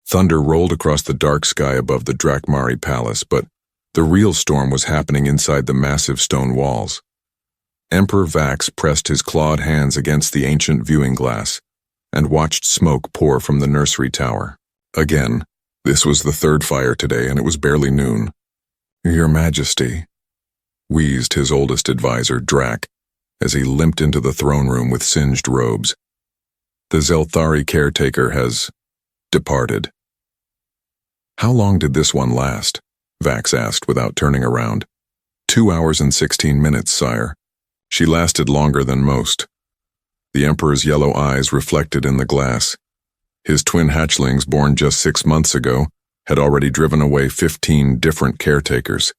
Thunder rolled across the dark sky above the Drakmari Palace, but the real storm was happening inside the massive stone walls. Emperor Vax pressed his clawed hands against the ancient viewing glass and watched smoke pour from the nursery tower. Again, this was the third fire today, and it was barely noon. "Your Majesty," wheezed his oldest advisor, Drak, as he limped into the throne room with singed robes. "The Zelthari caretaker has departed." "How long did this one last?" Vax asked without turning around. 2 hours and 16 minutes, sire. She lasted longer than most." The Emperor's yellow eyes reflected in the glass. His twin hatchlings, born just 6 months ago, had already driven away 15 different caretakers.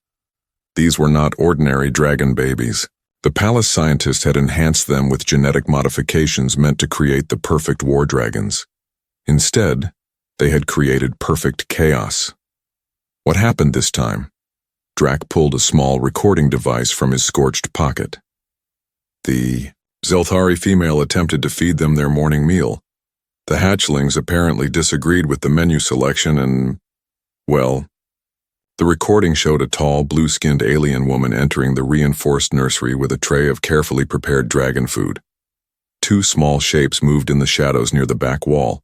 These were not ordinary dragon babies. The palace scientists had enhanced them with genetic modifications meant to create the perfect war dragons. Instead, they had created perfect chaos. What happened this time? Drak pulled a small recording device from his scorched pocket. The Zelthari female attempted to feed them their morning meal. The hatchlings apparently disagreed with the menu selection and, well, the recording showed a tall, blue-skinned alien woman entering the reinforced nursery with a tray of carefully prepared dragon food. 2 small shapes moved in the shadows near the back wall.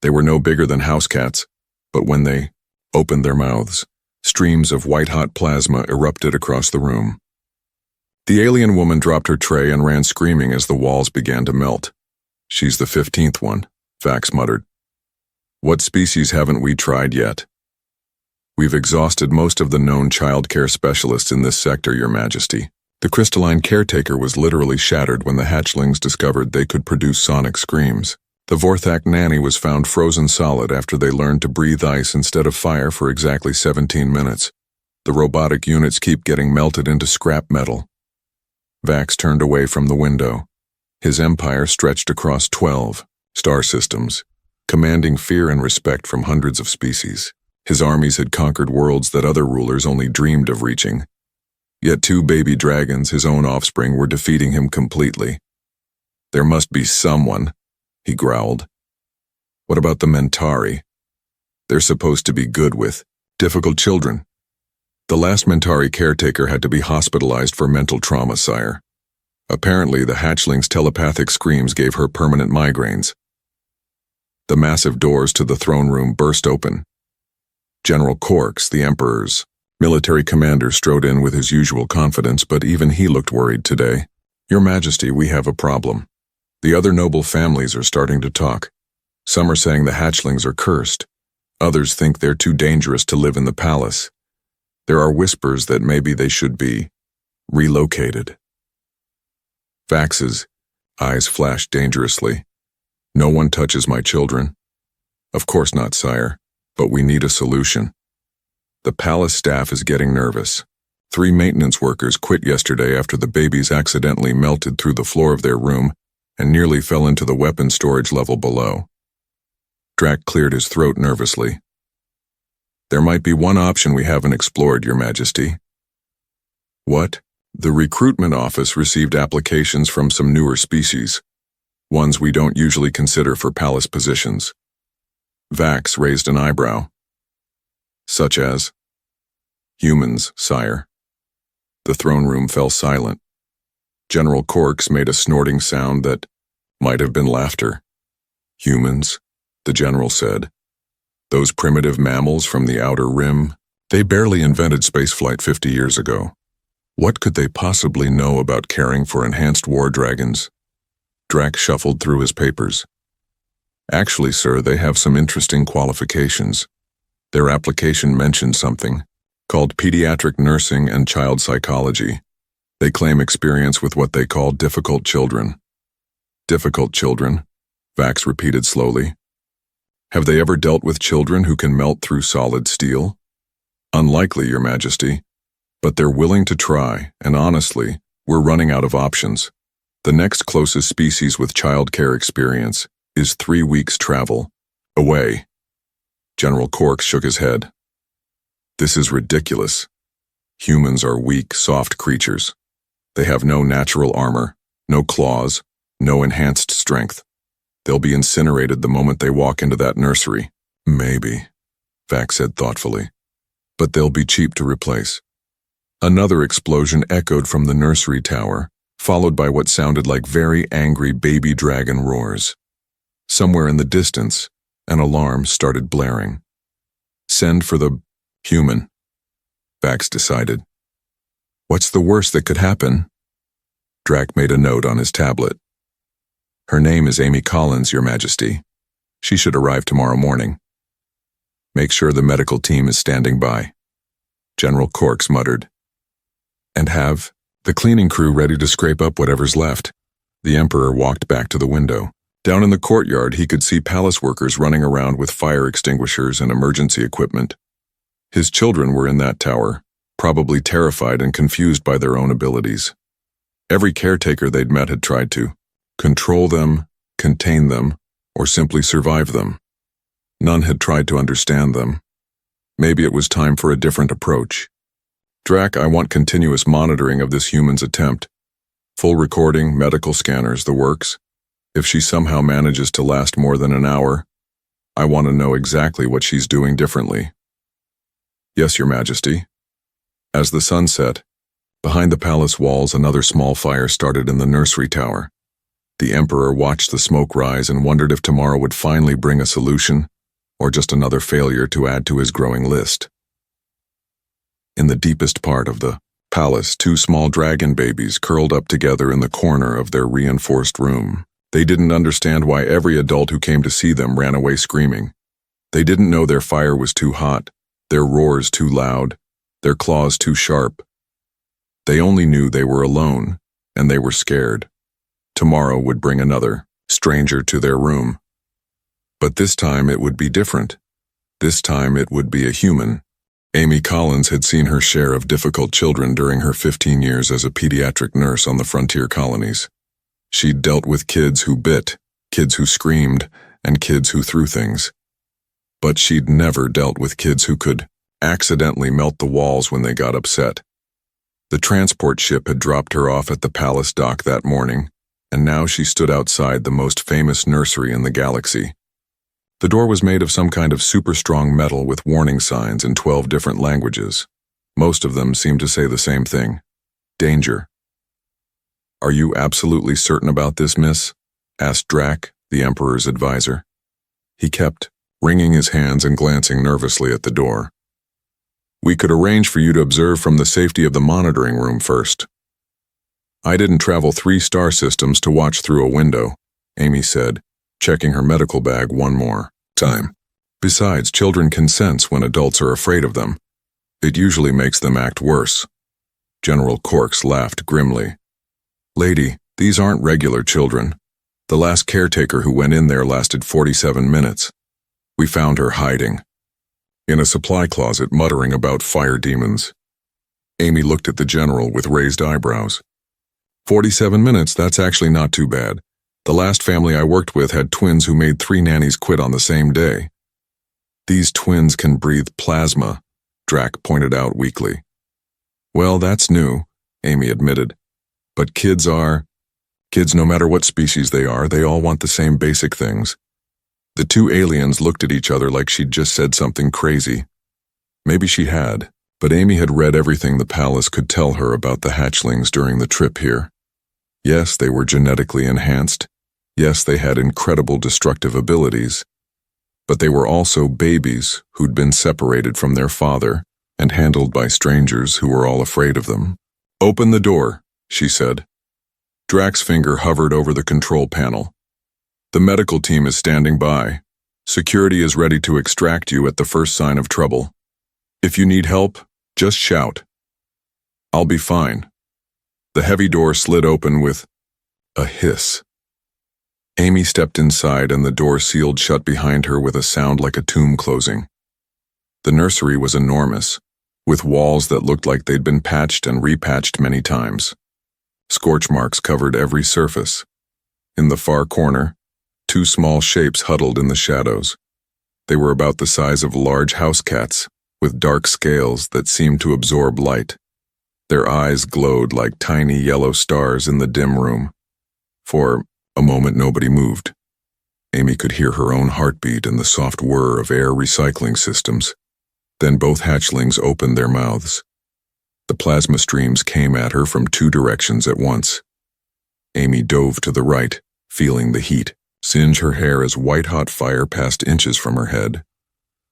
They were no bigger than house cats, but when they opened their mouths, streams of white-hot plasma erupted across the room. The alien woman dropped her tray and ran screaming as the walls began to melt. "She's the 15th one," Vax muttered. "What species haven't we tried yet?" "We've exhausted most of the known childcare specialists in this sector, Your Majesty." The crystalline caretaker was literally shattered when the hatchlings discovered they could produce sonic screams. The Vorthak nanny was found frozen solid after they learned to breathe ice instead of fire for exactly 17 minutes. The robotic units keep getting melted into scrap metal. Vax turned away from the window. His empire stretched across 12 star systems, commanding fear and respect from hundreds of species. His armies had conquered worlds that other rulers only dreamed of reaching. Yet 2 baby dragons, his own offspring, were defeating him completely. "There must be someone," he growled. "What about the Mentari? They're supposed to be good with difficult children." "The last Mentari caretaker had to be hospitalized for mental trauma, sire. Apparently, the hatchling's telepathic screams gave her permanent migraines." The massive doors to the throne room burst open. General Korks, the Emperor's military commander, strode in with his usual confidence, but even he looked worried today. "Your Majesty, we have a problem. The other noble families are starting to talk. Some are saying the hatchlings are cursed. Others think they're too dangerous to live in the palace. There are whispers that maybe they should be relocated." Vax's eyes flashed dangerously. "No one touches my children." "Of course not, sire, but we need a solution." The palace staff is getting nervous. 3 maintenance workers quit yesterday after the babies accidentally melted through the floor of their room and nearly fell into the weapon storage level below. Drak cleared his throat nervously. "There might be one option we haven't explored, Your Majesty." "What?" "The recruitment office received applications from some newer species, ones we don't usually consider for palace positions." Vax raised an eyebrow. "Such as?" "Humans, sire." The throne room fell silent. General Korks made a snorting sound that might have been laughter. "Humans," the general said. "Those primitive mammals from the outer rim, they barely invented spaceflight 50 years ago. What could they possibly know about caring for enhanced war dragons?" Drak shuffled through his papers. "Actually, sir, they have some interesting qualifications. Their application mentioned something called pediatric nursing and child psychology. They claim experience with what they call difficult children." "Difficult children?" Vax repeated slowly. "Have they ever dealt with children who can melt through solid steel?" "Unlikely, Your Majesty. But they're willing to try, and honestly, we're running out of options. The next closest species with childcare experience is 3 weeks' travel away." General Korks shook his head. "This is ridiculous. Humans are weak, soft creatures. They have no natural armor, no claws, no enhanced strength. They'll be incinerated the moment they walk into that nursery." Maybe, Vax said thoughtfully, but they'll be cheap to replace. Another explosion echoed from the nursery tower, followed by what sounded like very angry baby dragon roars. Somewhere in the distance, an alarm started blaring. Send for the human, Vax decided. What's the worst that could happen? Drac made a note on his tablet. Her name is Amy Collins, Your Majesty. She should arrive tomorrow morning. Make sure the medical team is standing by, General Corks muttered. And have the cleaning crew ready to scrape up whatever's left. The Emperor walked back to the window. Down in the courtyard, he could see palace workers running around with fire extinguishers and emergency equipment. His children were in that tower, probably terrified and confused by their own abilities. Every caretaker they'd met had tried to control them, contain them, or simply survive them. None had tried to understand them. Maybe it was time for a different approach. Drac, I want continuous monitoring of this human's attempt. Full recording, medical scanners, the works. If she somehow manages to last more than an hour, I want to know exactly what she's doing differently. Yes, Your Majesty. As the sun set, behind the palace walls, another small fire started in the nursery tower. The Emperor watched the smoke rise and wondered if tomorrow would finally bring a solution, or just another failure to add to his growing list. In the deepest part of the palace, two small dragon babies curled up together in the corner of their reinforced room. They didn't understand why every adult who came to see them ran away screaming. They didn't know their fire was too hot, their roars too loud, their claws too sharp. They only knew they were alone, and they were scared. Tomorrow would bring another stranger to their room. But this time it would be different. This time it would be a human. Amy Collins had seen her share of difficult children during her 15 years as a pediatric nurse on the frontier colonies. She'd dealt with kids who bit, kids who screamed, and kids who threw things. But she'd never dealt with kids who could accidentally melt the walls when they got upset. The transport ship had dropped her off at the palace dock that morning, and now she stood outside the most famous nursery in the galaxy. The door was made of some kind of super-strong metal with warning signs in 12 different languages. Most of them seemed to say the same thing: danger. Are you absolutely certain about this, miss? Asked Drac, the Emperor's advisor. He kept wringing his hands and glancing nervously at the door. We could arrange for you to observe from the safety of the monitoring room first. I didn't travel 3 star systems to watch through a window, Amy said, checking her medical bag one more time. Besides, children can sense when adults are afraid of them. It usually makes them act worse. General Corks laughed grimly. Lady, these aren't regular children. The last caretaker who went in there lasted 47 minutes. We found her hiding in a supply closet, muttering about fire demons. Amy looked at the general with raised eyebrows. 47 minutes, that's actually not too bad. The last family I worked with had twins who made 3 nannies quit on the same day. These twins can breathe plasma, Drac pointed out weakly. Well, that's new, Amy admitted. But kids no matter what species they are, they all want the same basic things. The 2 aliens looked at each other like she'd just said something crazy. Maybe she had, but Amy had read everything the palace could tell her about the hatchlings during the trip here. Yes, they were genetically enhanced. Yes, they had incredible destructive abilities. But they were also babies who'd been separated from their father and handled by strangers who were all afraid of them. Open the door, she said. Drac's finger hovered over the control panel. The medical team is standing by. Security is ready to extract you at the first sign of trouble. If you need help, just shout. I'll be fine. The heavy door slid open with a hiss. Amy stepped inside and the door sealed shut behind her with a sound like a tomb closing. The nursery was enormous, with walls that looked like they'd been patched and repatched many times. Scorch marks covered every surface. In the far corner, 2 small shapes huddled in the shadows. They were about the size of large house cats, with dark scales that seemed to absorb light. Their eyes glowed like tiny yellow stars in the dim room. For a moment nobody moved. Amy could hear her own heartbeat and the soft whir of air recycling systems. Then both hatchlings opened their mouths. The plasma streams came at her from two directions at once. Amy dove to the right, feeling the heat singe her hair as white-hot fire passed inches from her head.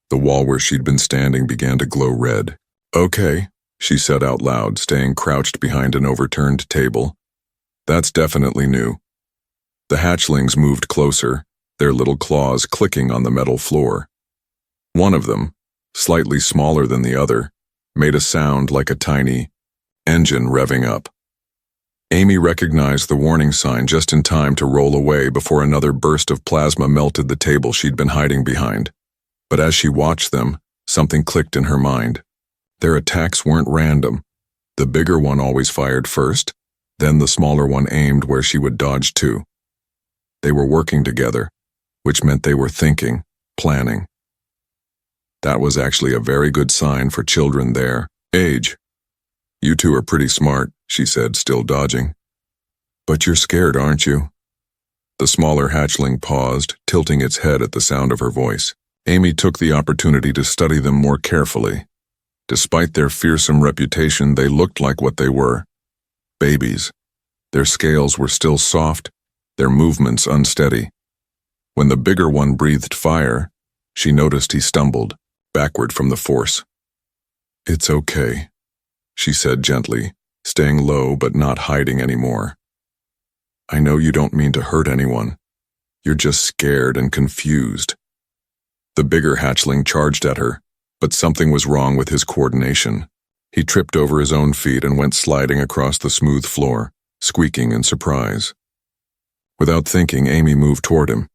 The wall where she'd been standing began to glow red. "Okay," she said out loud, staying crouched behind an overturned table. "That's definitely new." The hatchlings moved closer, their little claws clicking on the metal floor. One of them, slightly smaller than the other, made a sound like a tiny engine revving up. Amy recognized the warning sign just in time to roll away before another burst of plasma melted the table she'd been hiding behind. But as she watched them, something clicked in her mind. Their attacks weren't random. The bigger one always fired first, then the smaller one aimed where she would dodge to. They were working together, which meant they were thinking, planning. That was actually a very good sign for children their age. "You two are pretty smart," she said, still dodging. "But you're scared, aren't you?" The smaller hatchling paused, tilting its head at the sound of her voice. Amy took the opportunity to study them more carefully. Despite their fearsome reputation, they looked like what they were: babies. Their scales were still soft, their movements unsteady. When the bigger one breathed fire, she noticed he stumbled, backward from the force. "It's okay," she said gently, staying low but not hiding anymore. "I know you don't mean to hurt anyone. You're just scared and confused." The bigger hatchling charged at her, but something was wrong with his coordination. He tripped over his own feet and went sliding across the smooth floor, squeaking in surprise. Without thinking, Amy moved toward him.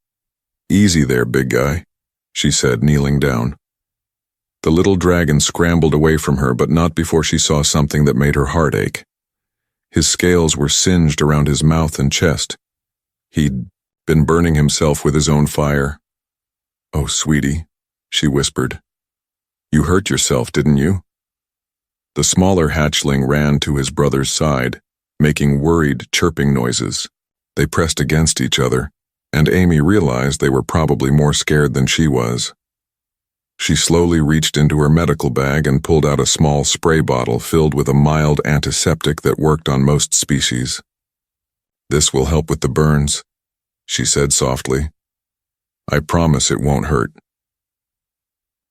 "Easy there, big guy," she said, kneeling down. The little dragon scrambled away from her, but not before she saw something that made her heart ache. His scales were singed around his mouth and chest. He'd been burning himself with his own fire. "Oh, sweetie," she whispered. "You hurt yourself, didn't you?" The smaller hatchling ran to his brother's side, making worried, chirping noises. They pressed against each other, and Amy realized they were probably more scared than she was. She slowly reached into her medical bag and pulled out a small spray bottle filled with a mild antiseptic that worked on most species. "This will help with the burns," she said softly. "I promise it won't hurt."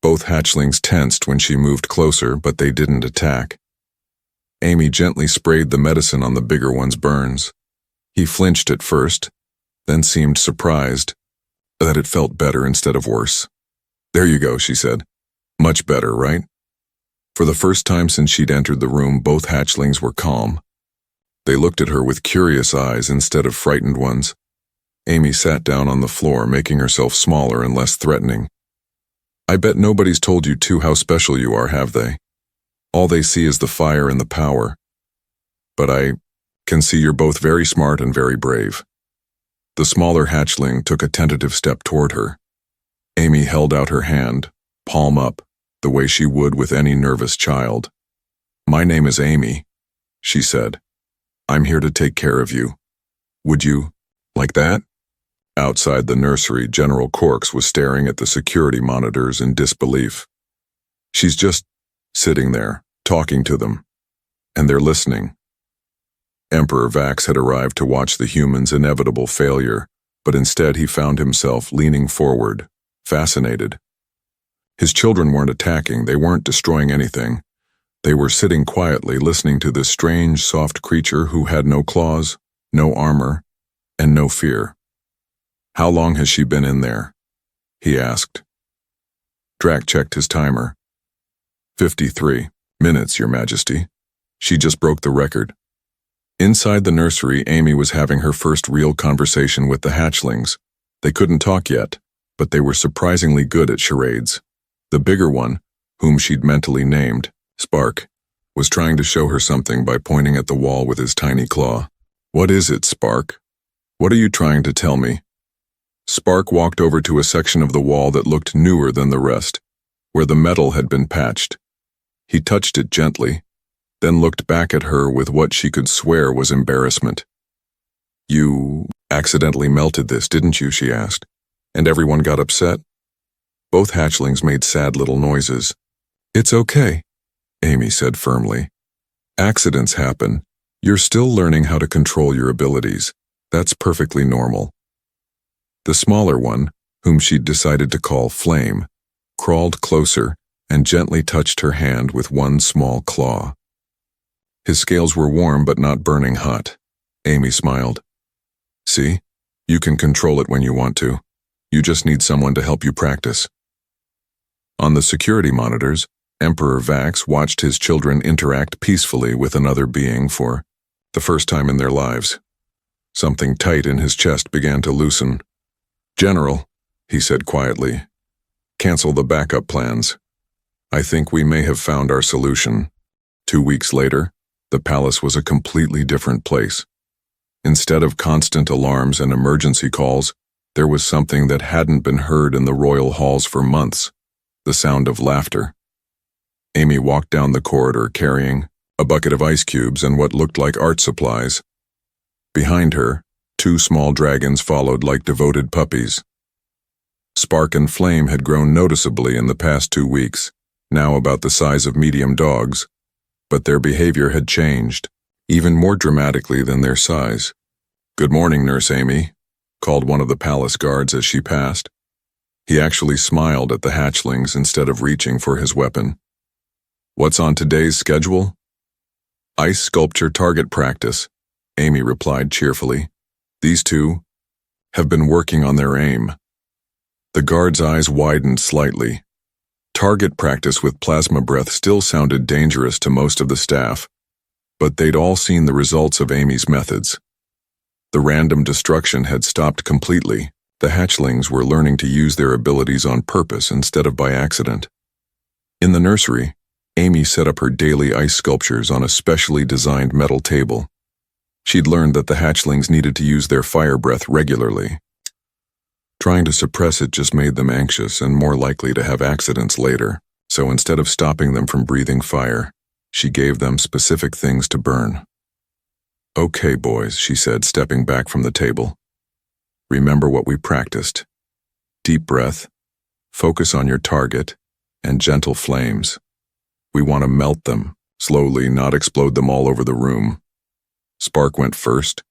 Both hatchlings tensed when she moved closer, but they didn't attack. Amy gently sprayed the medicine on the bigger one's burns. He flinched at first, then seemed surprised that it felt better instead of worse. "There you go," she said. "Much better, right?" For the first time since she'd entered the room, both hatchlings were calm. They looked at her with curious eyes instead of frightened ones. Amy sat down on the floor, making herself smaller and less threatening. "I bet nobody's told you two how special you are, have they? All they see is the fire and the power. But I can see you're both very smart and very brave." The smaller hatchling took a tentative step toward her. Amy held out her hand, palm up, the way she would with any nervous child. "My name is Amy," she said. "I'm here to take care of you. Would you like that?" Outside the nursery, General Corks was staring at the security monitors in disbelief. "She's just sitting there, talking to them, and they're listening." Emperor Vax had arrived to watch the humans' inevitable failure, but instead he found himself leaning forward, fascinated. His children weren't attacking, they weren't destroying anything. They were sitting quietly, listening to this strange, soft creature who had no claws, no armor, and no fear. "How long has she been in there?" he asked. Drac checked his timer. 53 minutes, Your Majesty. She just broke the record. Inside the nursery, Amy was having her first real conversation with the hatchlings. They couldn't talk yet, but they were surprisingly good at charades. The bigger one, whom she'd mentally named Spark, was trying to show her something by pointing at the wall with his tiny claw. "What is it, Spark? What are you trying to tell me?" Spark walked over to a section of the wall that looked newer than the rest, where the metal had been patched. He touched it gently, then looked back at her with what she could swear was embarrassment. "You accidentally melted this, didn't you?" she asked. And everyone got upset? Both hatchlings made sad little noises. It's okay, Amy said firmly. Accidents happen. You're still learning how to control your abilities. That's perfectly normal. The smaller one, whom she'd decided to call Flame, crawled closer and gently touched her hand with one small claw. His scales were warm but not burning hot. Amy smiled. See? You can control it when you want to. You just need someone to help you practice. On the security monitors, Emperor Vax watched his children interact peacefully with another being for the first time in their lives. Something tight in his chest began to loosen. General, he said quietly, cancel the backup plans. I think we may have found our solution. 2 weeks later, the palace was a completely different place. Instead of constant alarms and emergency calls, there was something that hadn't been heard in the royal halls for months, the sound of laughter. Amy walked down the corridor carrying a bucket of ice cubes and what looked like art supplies. Behind her, 2 small dragons followed like devoted puppies. Spark and Flame had grown noticeably in the past 2 weeks, now about the size of medium dogs, but their behavior had changed, even more dramatically than their size. Good morning, Nurse Amy, called one of the palace guards as she passed. He actually smiled at the hatchlings instead of reaching for his weapon. What's on today's schedule? Ice sculpture target practice, Amy replied cheerfully. These 2 have been working on their aim. The guard's eyes widened slightly. Target practice with plasma breath still sounded dangerous to most of the staff, but they'd all seen the results of Amy's methods. The random destruction had stopped completely. The hatchlings were learning to use their abilities on purpose instead of by accident. In the nursery, Amy set up her daily ice sculptures on a specially designed metal table. She'd learned that the hatchlings needed to use their fire breath regularly. Trying to suppress it just made them anxious and more likely to have accidents later, so instead of stopping them from breathing fire, she gave them specific things to burn. Okay, boys, she said, stepping back from the table. Remember what we practiced. Deep breath, focus on your target, and gentle flames. We want to melt them, slowly, not explode them all over the room. Spark went first.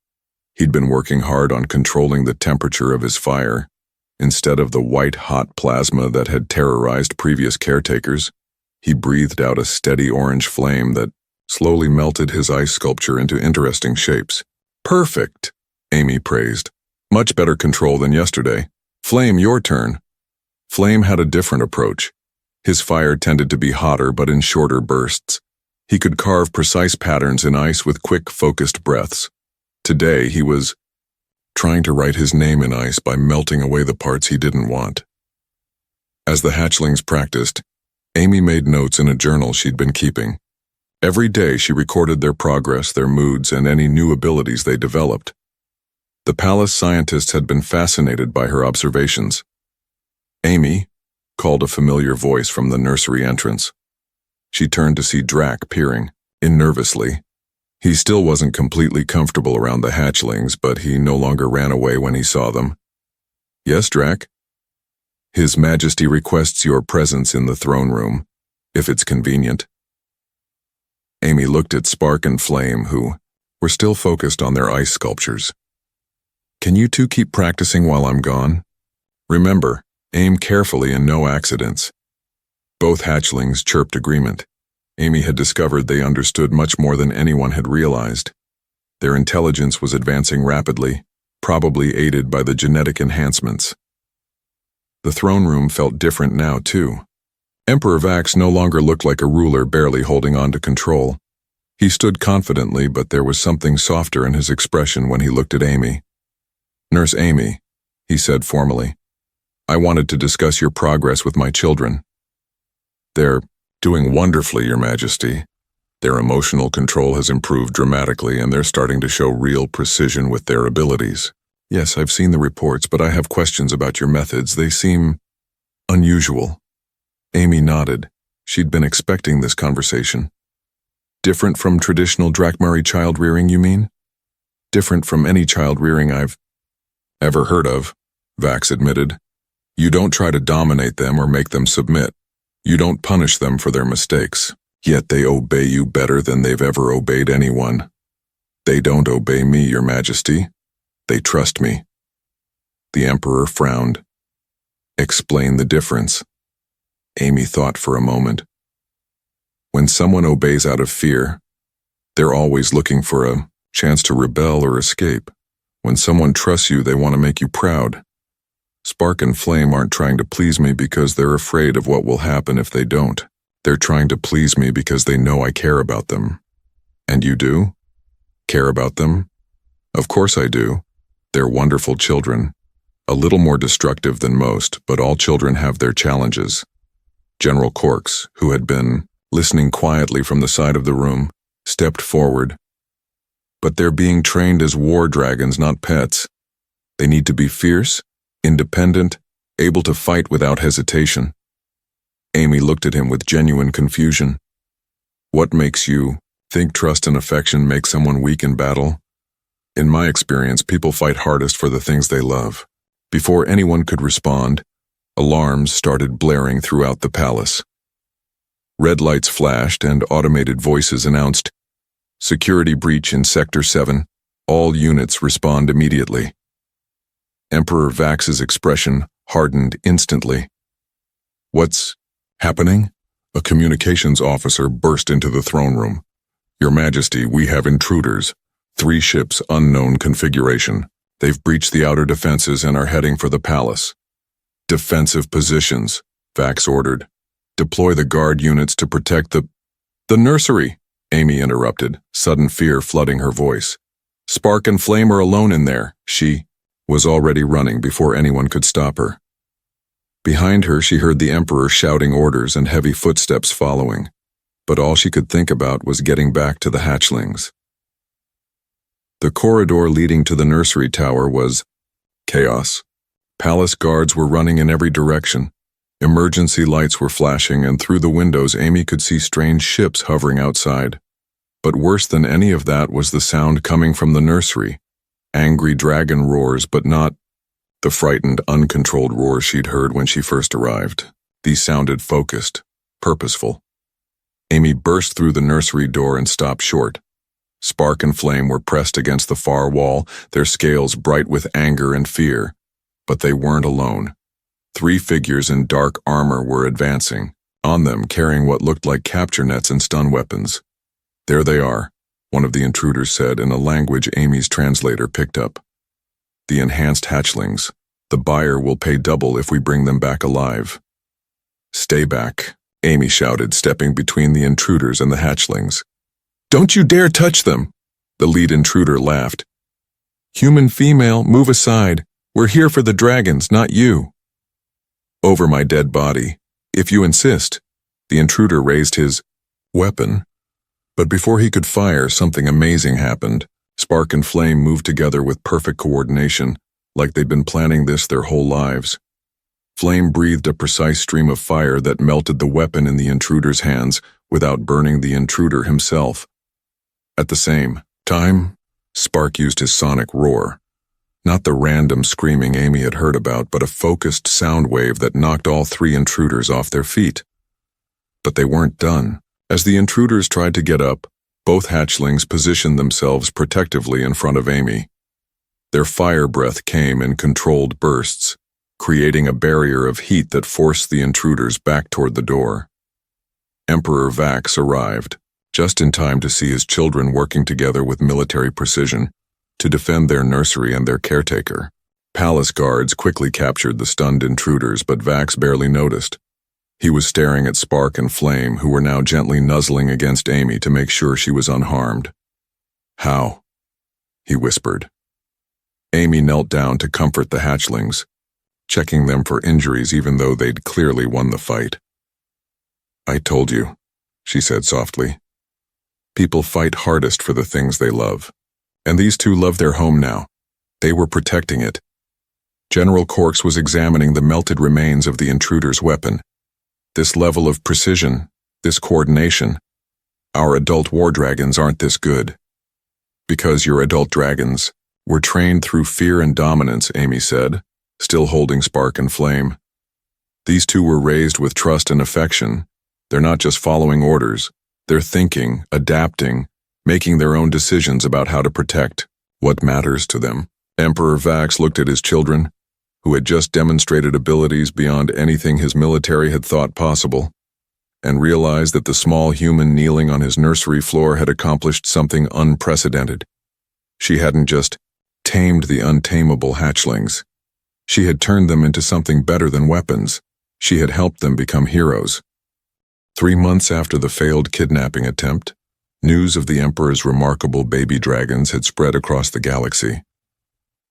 He'd been working hard on controlling the temperature of his fire. Instead of the white-hot plasma that had terrorized previous caretakers, he breathed out a steady orange flame that slowly melted his ice sculpture into interesting shapes. Perfect, Amy praised. Much better control than yesterday. Flame, your turn. Flame had a different approach. His fire tended to be hotter but in shorter bursts. He could carve precise patterns in ice with quick, focused breaths. Today, he was trying to write his name in ice by melting away the parts he didn't want. As the hatchlings practiced, Amy made notes in a journal she'd been keeping. Every day she recorded their progress, their moods, and any new abilities they developed. The palace scientists had been fascinated by her observations. Amy, called a familiar voice from the nursery entrance. She turned to see Drac peering in nervously. He still wasn't completely comfortable around the hatchlings, but he no longer ran away when he saw them. Yes, Drac? His Majesty requests your presence in the throne room, if it's convenient. Amy looked at Spark and Flame, who were still focused on their ice sculptures. Can you 2 keep practicing while I'm gone? Remember, aim carefully and no accidents. Both hatchlings chirped agreement. Amy had discovered they understood much more than anyone had realized. Their intelligence was advancing rapidly, probably aided by the genetic enhancements. The throne room felt different now, too. Emperor Vax no longer looked like a ruler barely holding on to control. He stood confidently, but there was something softer in his expression when he looked at Amy. Nurse Amy, he said formally, I wanted to discuss your progress with my children. They're doing wonderfully, Your Majesty. Their emotional control has improved dramatically, and they're starting to show real precision with their abilities. Yes, I've seen the reports, but I have questions about your methods. They seem unusual. Amy nodded. She'd been expecting this conversation. Different from traditional Drakmari child rearing, you mean? Different from any child rearing I've ever heard of, Vax admitted. You don't try to dominate them or make them submit. You don't punish them for their mistakes. Yet they obey you better than they've ever obeyed anyone. They don't obey me, Your Majesty. They trust me. The Emperor frowned. Explain the difference. Amy thought for a moment. When someone obeys out of fear, they're always looking for a chance to rebel or escape. When someone trusts you, they want to make you proud. Spark and Flame aren't trying to please me because they're afraid of what will happen if they don't. They're trying to please me because they know I care about them. And you do? Care about them? Of course I do. They're wonderful children. A little more destructive than most, but all children have their challenges. General Corks, who had been listening quietly from the side of the room, stepped forward. But they're being trained as war dragons, not pets. They need to be fierce, independent, able to fight without hesitation. Amy looked at him with genuine confusion. What makes you think trust and affection make someone weak in battle? In my experience, people fight hardest for the things they love. Before anyone could respond, alarms started blaring throughout the palace. Red lights flashed and automated voices announced, "Security breach in Sector 7. All units respond immediately." Emperor Vax's expression hardened instantly. "What's happening?" A communications officer burst into the throne room. "Your Majesty, we have intruders. 3 ships, unknown configuration. They've breached the outer defenses and are heading for the palace." "Defensive positions," Vax ordered. "Deploy the guard units to protect the nursery," Amy interrupted, sudden fear flooding her voice. "Spark and Flame are alone in there." She was already running before anyone could stop her. Behind her, she heard the Emperor shouting orders and heavy footsteps following, but all she could think about was getting back to the hatchlings. The corridor leading to the nursery tower was chaos. Palace guards were running in every direction. Emergency lights were flashing, and through the windows Amy could see strange ships hovering outside. But worse than any of that was the sound coming from the nursery. Angry dragon roars, but not the frightened, uncontrolled roars she'd heard when she first arrived. These sounded focused, purposeful. Amy burst through the nursery door and stopped short. Spark and Flame were pressed against the far wall, their scales bright with anger and fear. But they weren't alone. 3 figures in dark armor were advancing, on them carrying what looked like capture nets and stun weapons. "There they are," one of the intruders said in a language Amy's translator picked up. "The enhanced hatchlings. The buyer will pay double if we bring them back alive." "Stay back," Amy shouted, stepping between the intruders and the hatchlings. "Don't you dare touch them!" The lead intruder laughed. "Human female, move aside. We're here for the dragons, not you." "Over my dead body, if you insist." The intruder raised his weapon. But before he could fire, something amazing happened. Spark and Flame moved together with perfect coordination, like they'd been planning this their whole lives. Flame breathed a precise stream of fire that melted the weapon in the intruder's hands without burning the intruder himself. At the same time, Spark used his sonic roar. Not the random screaming Amy had heard about, but a focused sound wave that knocked all 3 intruders off their feet. But they weren't done. As the intruders tried to get up, both hatchlings positioned themselves protectively in front of Amy. Their fire breath came in controlled bursts, creating a barrier of heat that forced the intruders back toward the door. Emperor Vax arrived, just in time to see his children working together with military precision to defend their nursery and their caretaker. Palace guards quickly captured the stunned intruders, but Vax barely noticed. He was staring at Spark and Flame, who were now gently nuzzling against Amy to make sure she was unharmed. "How?" he whispered. Amy knelt down to comfort the hatchlings, checking them for injuries even though they'd clearly won the fight. "I told you," she said softly. "People fight hardest for the things they love. And these 2 love their home now. They were protecting it." General Corks was examining the melted remains of the intruder's weapon. "This level of precision, this coordination. Our adult war dragons aren't this good." "Because your adult dragons were trained through fear and dominance," Amy said, still holding Spark and Flame. These two were raised with trust and affection. They're not just following orders. They're thinking, adapting, making their own decisions about how to protect what matters to them. Emperor Vax looked at his children, who had just demonstrated abilities beyond anything his military had thought possible, and realized that the small human kneeling on his nursery floor had accomplished something unprecedented. She hadn't just tamed the untamable hatchlings. She had turned them into something better than weapons. She had helped them become heroes. 3 months after the failed kidnapping attempt, news of the Emperor's remarkable baby dragons had spread across the galaxy.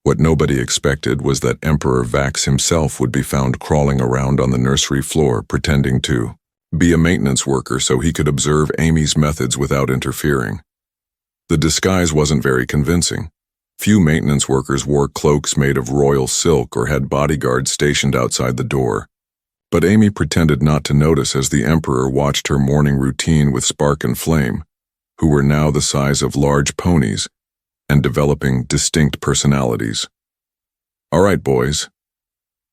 What nobody expected was that Emperor Vax himself would be found crawling around on the nursery floor pretending to be a maintenance worker so he could observe Amy's methods without interfering. The disguise wasn't very convincing. Few maintenance workers wore cloaks made of royal silk or had bodyguards stationed outside the door. But Amy pretended not to notice as the Emperor watched her morning routine with Spark and Flame, who were now the size of large ponies and developing distinct personalities. "All right, boys,"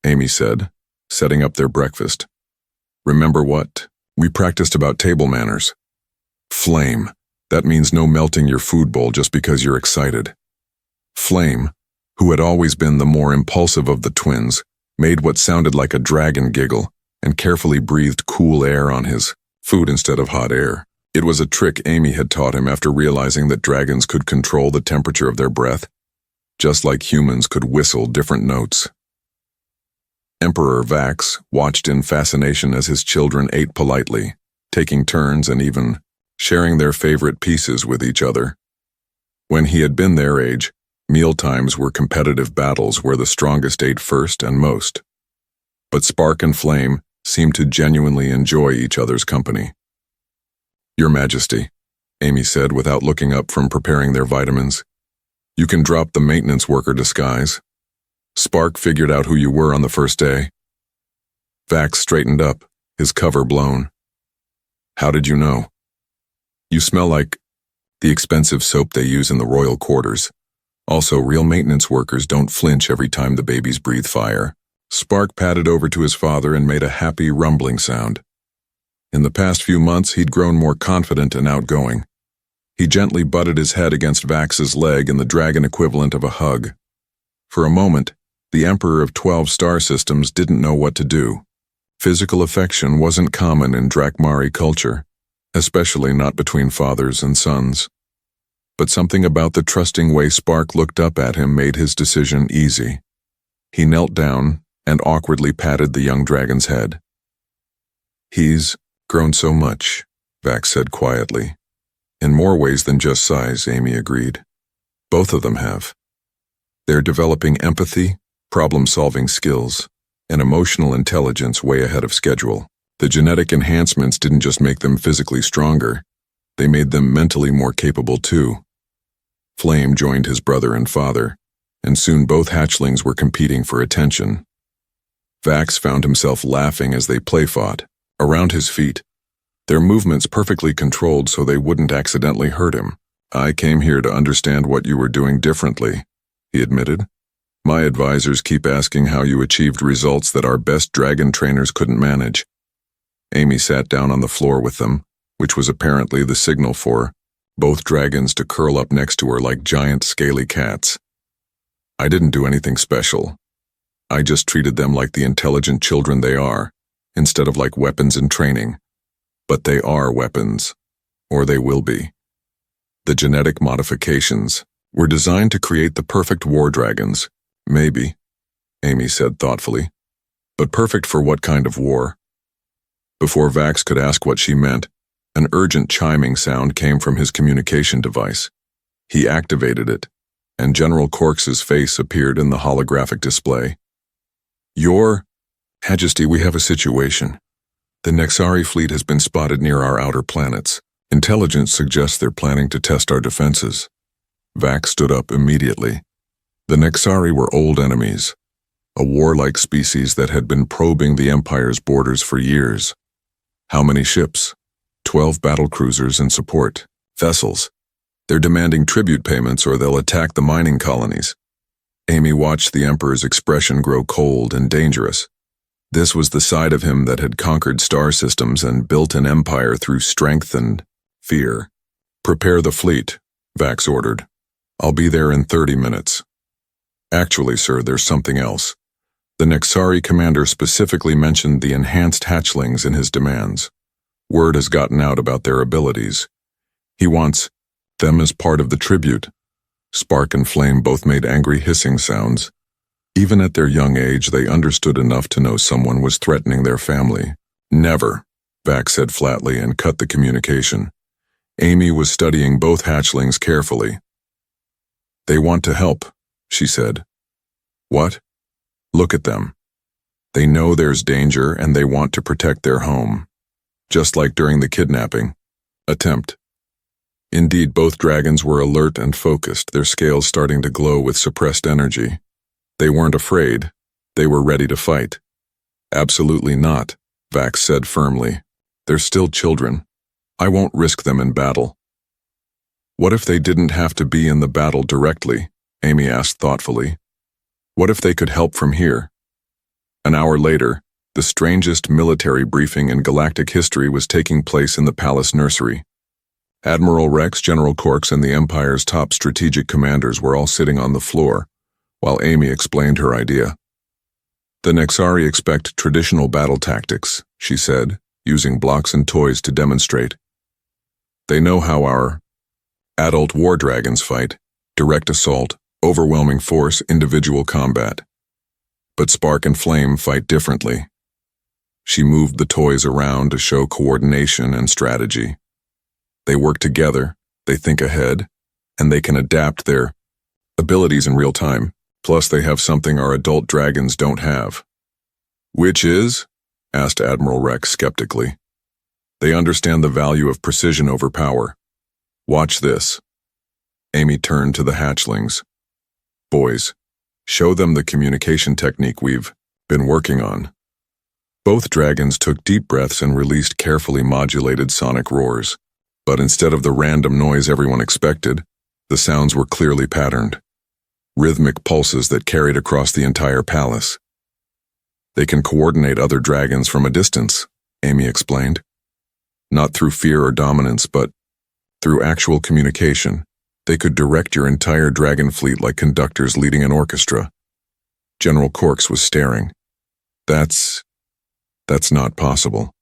Amy said, setting up their breakfast. "Remember what? We practiced about table manners. Flame, that means no melting your food bowl just because you're excited." Flame, who had always been the more impulsive of the twins, made what sounded like a dragon giggle and carefully breathed cool air on his food instead of hot air. It was a trick Amy had taught him after realizing that dragons could control the temperature of their breath, just like humans could whistle different notes. Emperor Vax watched in fascination as his children ate politely, taking turns and even sharing their favorite pieces with each other. When he had been their age, mealtimes were competitive battles where the strongest ate first and most. But Spark and Flame seemed to genuinely enjoy each other's company. "Your Majesty," Amy said without looking up from preparing their vitamins, "you can drop the maintenance worker disguise. Spark figured out who you were on the first day." Vax straightened up, his cover blown. "How did you know?" "You smell like the expensive soap they use in the royal quarters. Also, real maintenance workers don't flinch every time the babies breathe fire." Spark padded over to his father and made a happy rumbling sound. In the past few months, he'd grown more confident and outgoing. He gently butted his head against Vax's leg in the dragon equivalent of a hug. For a moment, the Emperor of 12 star systems didn't know what to do. Physical affection wasn't common in Drakmari culture, especially not between fathers and sons. But something about the trusting way Spark looked up at him made his decision easy. He knelt down and awkwardly patted the young dragon's head. "He's grown so much," Vax said quietly. "In more ways than just size," Amy agreed. "Both of them have. They're developing empathy, problem-solving skills, and emotional intelligence way ahead of schedule. The genetic enhancements didn't just make them physically stronger, they made them mentally more capable too." Flame joined his brother and father, and soon both hatchlings were competing for attention. Vax found himself laughing as they play-fought, around his feet, their movements perfectly controlled so they wouldn't accidentally hurt him. "I came here to understand what you were doing differently," he admitted. "My advisors keep asking how you achieved results that our best dragon trainers couldn't manage." Amy sat down on the floor with them, which was apparently the signal for both dragons to curl up next to her like giant scaly cats. "I didn't do anything special. I just treated them like the intelligent children they are, instead of like weapons in training. But they are weapons, or they will be. The genetic modifications were designed to create the perfect war dragons. Maybe," Amy said thoughtfully. "But perfect for what kind of war?" Before Vax could ask what she meant, an urgent chiming sound came from his communication device. He activated it, and General Corks's face appeared in the holographic display. "Your Majesty, we have a situation. The Nexari fleet has been spotted near our outer planets. Intelligence suggests they're planning to test our defenses." Vax stood up immediately. The Nexari were old enemies, a warlike species that had been probing the Empire's borders for years. How many ships? 12 battlecruisers and support vessels. They're demanding tribute payments or they'll attack the mining colonies. Amy watched the Emperor's expression grow cold and dangerous. This was the side of him that had conquered star systems and built an empire through strength and fear. "Prepare the fleet," Vax ordered. "I'll be there in 30 minutes. "Actually, sir, there's something else." The Nexari commander specifically mentioned the enhanced hatchlings in his demands. Word has gotten out about their abilities. He wants them as part of the tribute. Spark and Flame both made angry hissing sounds. Even at their young age, they understood enough to know someone was threatening their family. "Never," Vax said flatly and cut the communication. Amy was studying both hatchlings carefully. "They want to help," she said. "What?" "Look at them. They know there's danger and they want to protect their home. Just like during the kidnapping attempt." Indeed, both dragons were alert and focused, their scales starting to glow with suppressed energy. They weren't afraid. They were ready to fight. "Absolutely not," Vax said firmly. "They're still children. I won't risk them in battle." "What if they didn't have to be in the battle directly?" Amy asked thoughtfully. "What if they could help from here?" An hour later, the strangest military briefing in galactic history was taking place in the palace nursery. Admiral Rex, General Corks, and the Empire's top strategic commanders were all sitting on the floor, while Amy explained her idea. "The Nexari expect traditional battle tactics," she said, using blocks and toys to demonstrate. "They know how our adult war dragons fight: direct assault, overwhelming force, individual combat. But Spark and Flame fight differently." She moved the toys around to show coordination and strategy. "They work together, they think ahead, and they can adapt their abilities in real time. Plus they have something our adult dragons don't have." "Which is?" asked Admiral Rex skeptically. "They understand the value of precision over power. Watch this." Amy turned to the hatchlings. "Boys, show them the communication technique we've been working on." Both dragons took deep breaths and released carefully modulated sonic roars. But instead of the random noise everyone expected, the sounds were clearly patterned. Rhythmic pulses that carried across the entire palace. "They can coordinate other dragons from a distance," Amy explained. "Not through fear or dominance, but through actual communication. They could direct your entire dragon fleet like conductors leading an orchestra." General Corks was staring. That's not possible.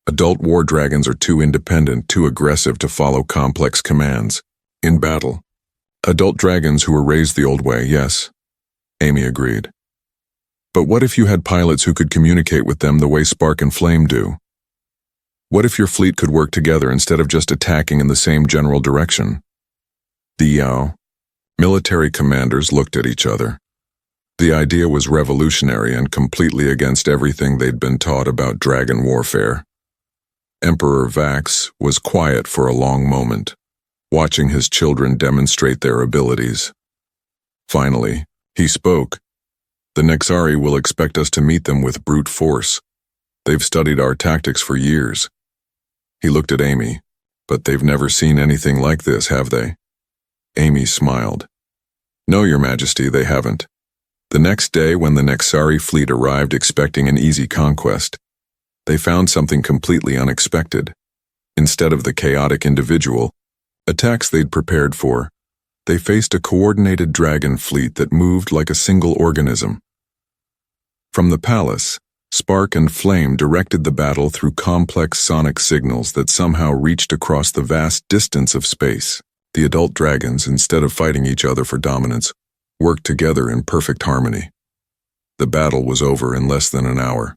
Adult war dragons are too independent, too aggressive to follow complex commands. In battle. Adult dragons who were raised the old way, yes, Amy agreed. But what if you had pilots who could communicate with them the way Spark and Flame do? What if your fleet could work together instead of just attacking in the same general direction? The military commanders looked at each other. The idea was revolutionary and completely against everything they'd been taught about dragon warfare. Emperor Vax was quiet for a long moment, watching his children demonstrate their abilities. Finally, he spoke. "The Nexari will expect us to meet them with brute force. They've studied our tactics for years." He looked at Amy. "But they've never seen anything like this, have they?" Amy smiled. "No, Your Majesty, they haven't." The next day, when the Nexari fleet arrived expecting an easy conquest, they found something completely unexpected. Instead of the chaotic individual attacks they'd prepared for, they faced a coordinated dragon fleet that moved like a single organism. From the palace, Spark and Flame directed the battle through complex sonic signals that somehow reached across the vast distance of space. The adult dragons, instead of fighting each other for dominance, worked together in perfect harmony. The battle was over in less than an hour.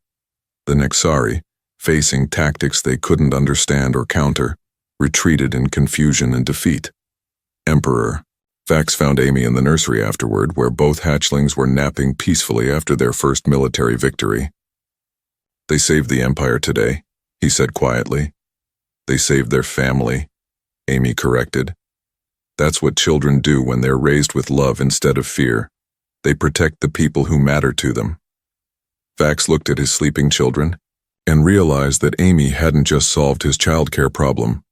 The Nexari, facing tactics they couldn't understand or counter, retreated in confusion and defeat. Emperor Vax found Amy in the nursery afterward, where both hatchlings were napping peacefully after their first military victory. "They saved the Empire today," he said quietly. "They saved their family," Amy corrected. "That's what children do when they're raised with love instead of fear. They protect the people who matter to them." Vax looked at his sleeping children and realized that Amy hadn't just solved his childcare problem.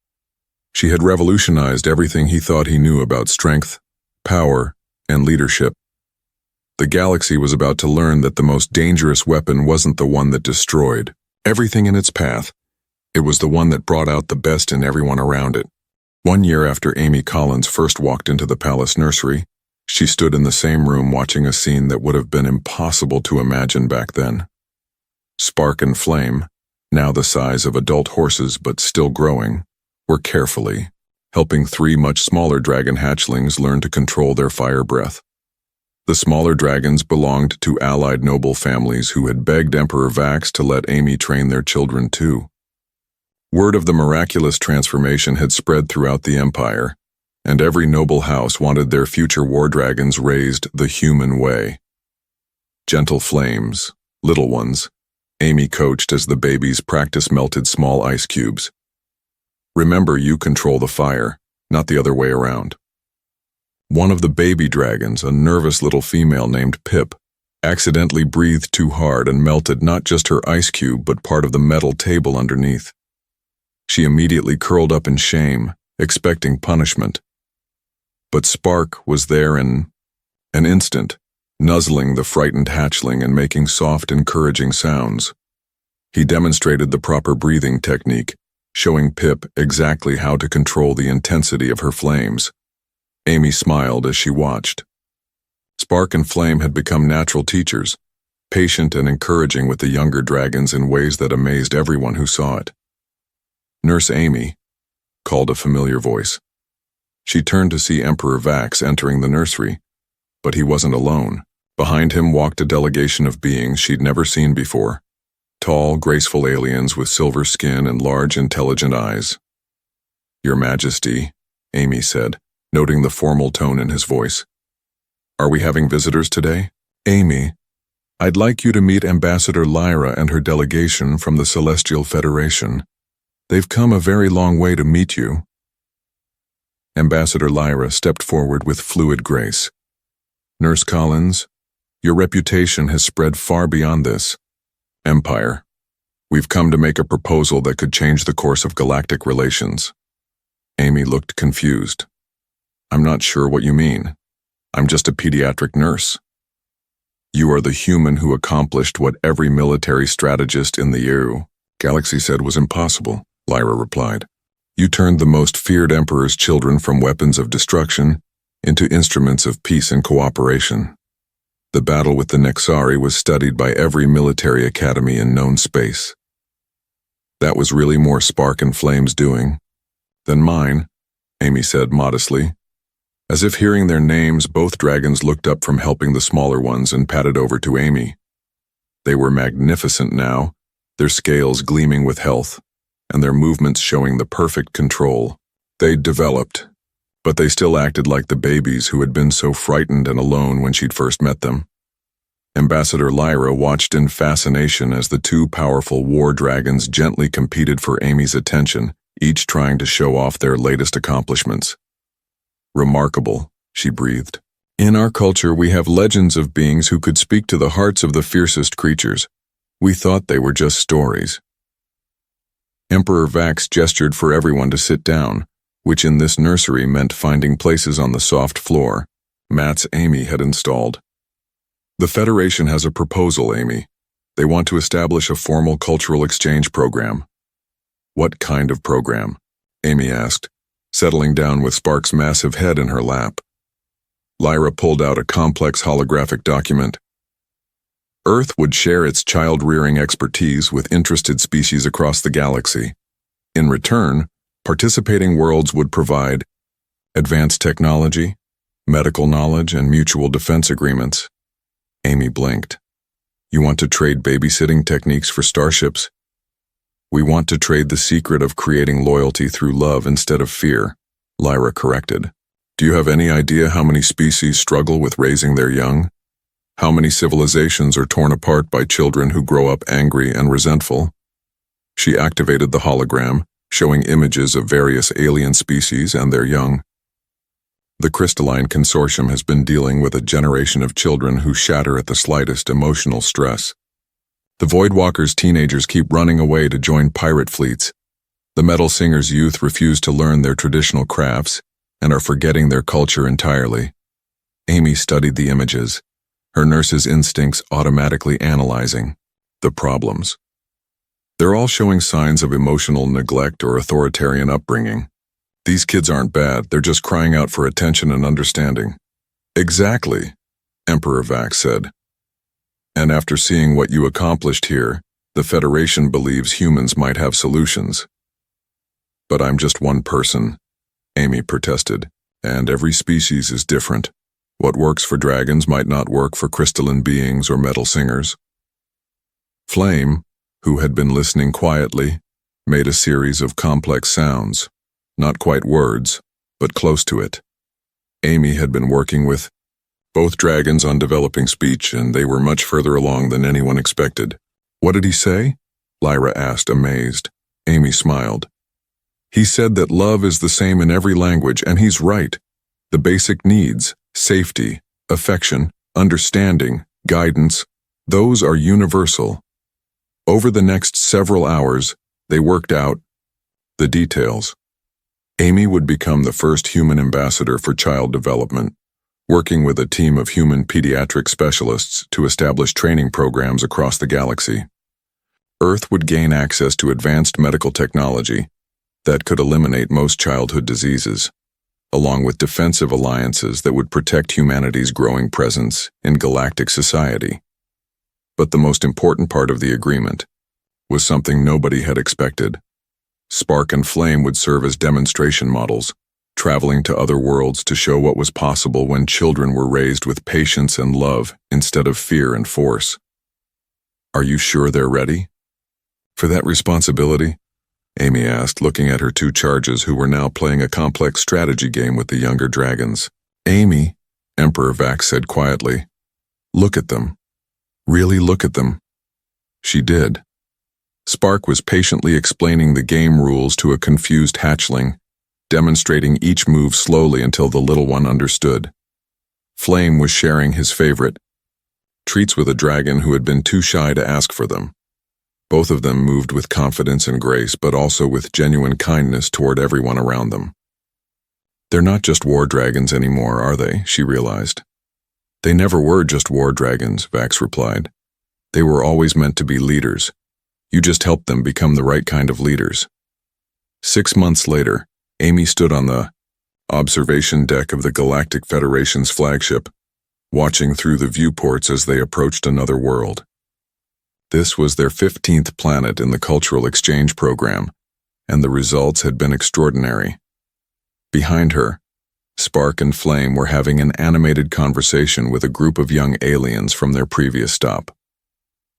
She had revolutionized everything he thought he knew about strength, power, and leadership. The galaxy was about to learn that the most dangerous weapon wasn't the one that destroyed everything in its path. It was the one that brought out the best in everyone around it. 1 year after Amy Collins first walked into the palace nursery, she stood in the same room watching a scene that would have been impossible to imagine back then. Spark and Flame, now the size of adult horses but still growing, were carefully helping 3 much smaller dragon hatchlings learn to control their fire breath. The smaller dragons belonged to allied noble families who had begged Emperor Vax to let Amy train their children too. Word of the miraculous transformation had spread throughout the empire, and every noble house wanted their future war dragons raised the human way. Gentle flames, little ones, Amy coached as the babies practiced melted small ice cubes. Remember, you control the fire, not the other way around. One of the baby dragons, a nervous little female named Pip, accidentally breathed too hard and melted not just her ice cube but part of the metal table underneath. She immediately curled up in shame, expecting punishment. But Spark was there in an instant, nuzzling the frightened hatchling and making soft, encouraging sounds. He demonstrated the proper breathing technique, showing Pip exactly how to control the intensity of her flames. Amy smiled as she watched. Spark and Flame had become natural teachers, patient and encouraging with the younger dragons in ways that amazed everyone who saw it. "Nurse Amy," called a familiar voice. She turned to see Emperor Vax entering the nursery, but he wasn't alone. Behind him walked a delegation of beings she'd never seen before. Tall, graceful aliens with silver skin and large, intelligent eyes. "Your Majesty," Amy said, noting the formal tone in his voice. "Are we having visitors today?" "Amy, I'd like you to meet Ambassador Lyra and her delegation from the Celestial Federation. They've come a very long way to meet you." Ambassador Lyra stepped forward with fluid grace. "Nurse Collins, your reputation has spread far beyond this empire. We've come to make a proposal that could change the course of galactic relations." Amy looked confused. "I'm not sure what you mean. I'm just a pediatric nurse." "You are the human who accomplished what every military strategist in the galaxy said was impossible," Lyra replied. "You turned the most feared emperor's children from weapons of destruction into instruments of peace and cooperation. The battle with the Nexari was studied by every military academy in known space. That was really more Spark and Flame's doing than mine," Amy said modestly. As if hearing their names, both dragons looked up from helping the smaller ones and padded over to Amy. They were magnificent now, their scales gleaming with health, and their movements showing the perfect control they'd developed, but they still acted like the babies who had been so frightened and alone when she'd first met them. Ambassador Lyra watched in fascination as the 2 powerful war dragons gently competed for Amy's attention, each trying to show off their latest accomplishments. "Remarkable," she breathed. "In our culture, we have legends of beings who could speak to the hearts of the fiercest creatures. We thought they were just stories." Emperor Vax gestured for everyone to sit down, which in this nursery meant finding places on the soft floor, mats Amy had installed. "The Federation has a proposal, Amy. They want to establish a formal cultural exchange program." "What kind of program?" Amy asked, settling down with Spark's massive head in her lap. Lyra pulled out a complex holographic document. Earth would share its child-rearing expertise with interested species across the galaxy. In return, participating worlds would provide advanced technology, medical knowledge, and mutual defense agreements. Amy blinked. "You want to trade babysitting techniques for starships?" "We want to trade the secret of creating loyalty through love instead of fear," Lyra corrected. "Do you have any idea how many species struggle with raising their young? How many civilizations are torn apart by children who grow up angry and resentful?" She activated the hologram, showing images of various alien species and their young. "The Crystalline Consortium has been dealing with a generation of children who shatter at the slightest emotional stress. The Voidwalkers' teenagers keep running away to join pirate fleets. The Metal Singers' youth refuse to learn their traditional crafts and are forgetting their culture entirely." Amy studied the images, her nurse's instincts automatically analyzing the problems. They're all showing signs of emotional neglect or authoritarian upbringing. These kids aren't bad, they're just crying out for attention and understanding. Exactly, Emperor Vax said. And after seeing what you accomplished here, the Federation believes humans might have solutions. But I'm just one person, Amy protested, and every species is different. What works for dragons might not work for crystalline beings or metal singers. Flame, who had been listening quietly, made a series of complex sounds, not quite words, but close to it. Amy had been working with both dragons on developing speech, and they were much further along than anyone expected. What did he say? Lyra asked, amazed. Amy smiled. He said that love is the same in every language, and he's right. The basic needs, safety, affection, understanding, guidance, those are universal. Over the next several hours, they worked out the details. Amy would become the first human ambassador for child development, working with a team of human pediatric specialists to establish training programs across the galaxy. Earth would gain access to advanced medical technology that could eliminate most childhood diseases, along with defensive alliances that would protect humanity's growing presence in galactic society. But the most important part of the agreement was something nobody had expected. Spark and Flame would serve as demonstration models, traveling to other worlds to show what was possible when children were raised with patience and love instead of fear and force. Are you sure they're ready for that responsibility? Amy asked, looking at her two charges who were now playing a complex strategy game with the younger dragons. Amy, Emperor Vax said quietly, look at them. Really look at them. She did. Spark was patiently explaining the game rules to a confused hatchling, demonstrating each move slowly until the little one understood. Flame was sharing his favorite treats with a dragon who had been too shy to ask for them. Both of them moved with confidence and grace, but also with genuine kindness toward everyone around them. They're not just war dragons anymore, are they? She realized. They never were just war dragons, Vax replied. They were always meant to be leaders. You just helped them become the right kind of leaders. 6 months later, Amy stood on the observation deck of the Galactic Federation's flagship, watching through the viewports as they approached another world. This was their 15th planet in the cultural exchange program, and the results had been extraordinary. Behind her, Spark and Flame were having an animated conversation with a group of young aliens from their previous stop.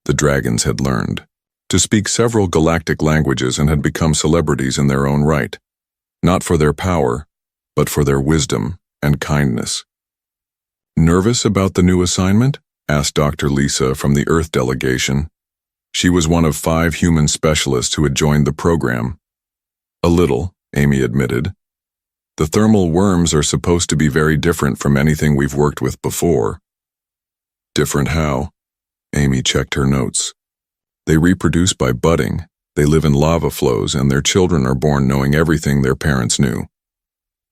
The dragons had learned to speak several galactic languages and had become celebrities in their own right, not for their power, but for their wisdom and kindness. Nervous about the new assignment? Asked Dr. Lisa from the Earth delegation. She was one of 5 human specialists who had joined the program. A little, Amy admitted. The thermal worms are supposed to be very different from anything we've worked with before. Different how? Amy checked her notes. They reproduce by budding, they live in lava flows, and their children are born knowing everything their parents knew.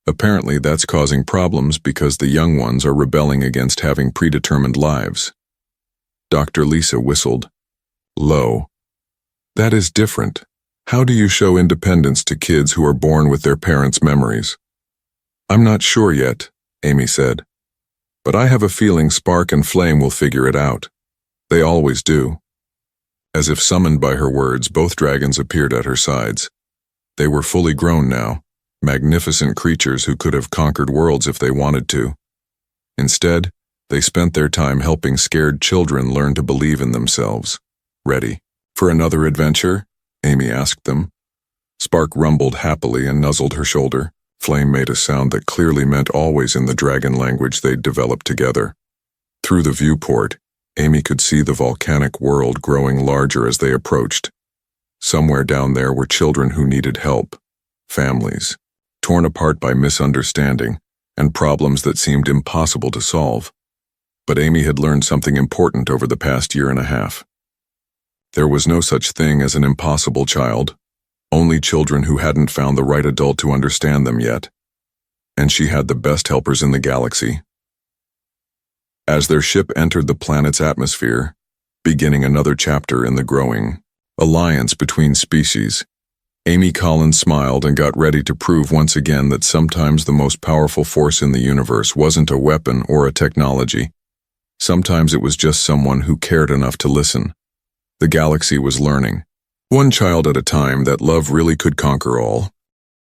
Apparently that's causing problems because the young ones are rebelling against having predetermined lives. Dr. Lisa whistled. Low. That is different. How do you show independence to kids who are born with their parents' memories? I'm not sure yet, Amy said. But I have a feeling Spark and Flame will figure it out. They always do. As if summoned by her words, both dragons appeared at her sides. They were fully grown now, magnificent creatures who could have conquered worlds if they wanted to. Instead, they spent their time helping scared children learn to believe in themselves. Ready for another adventure? Amy asked them. Spark rumbled happily and nuzzled her shoulder. Flame made a sound that clearly meant always in the dragon language they'd developed together. Through the viewport, Amy could see the volcanic world growing larger as they approached. Somewhere down there were children who needed help, families, torn apart by misunderstanding and problems that seemed impossible to solve. But Amy had learned something important over the past year and a half. There was no such thing as an impossible child, only children who hadn't found the right adult to understand them yet. And she had the best helpers in the galaxy. As their ship entered the planet's atmosphere, beginning another chapter in the growing alliance between species, Amy Collins smiled and got ready to prove once again that sometimes the most powerful force in the universe wasn't a weapon or a technology. Sometimes it was just someone who cared enough to listen. The galaxy was learning, one child at a time, that love really could conquer all.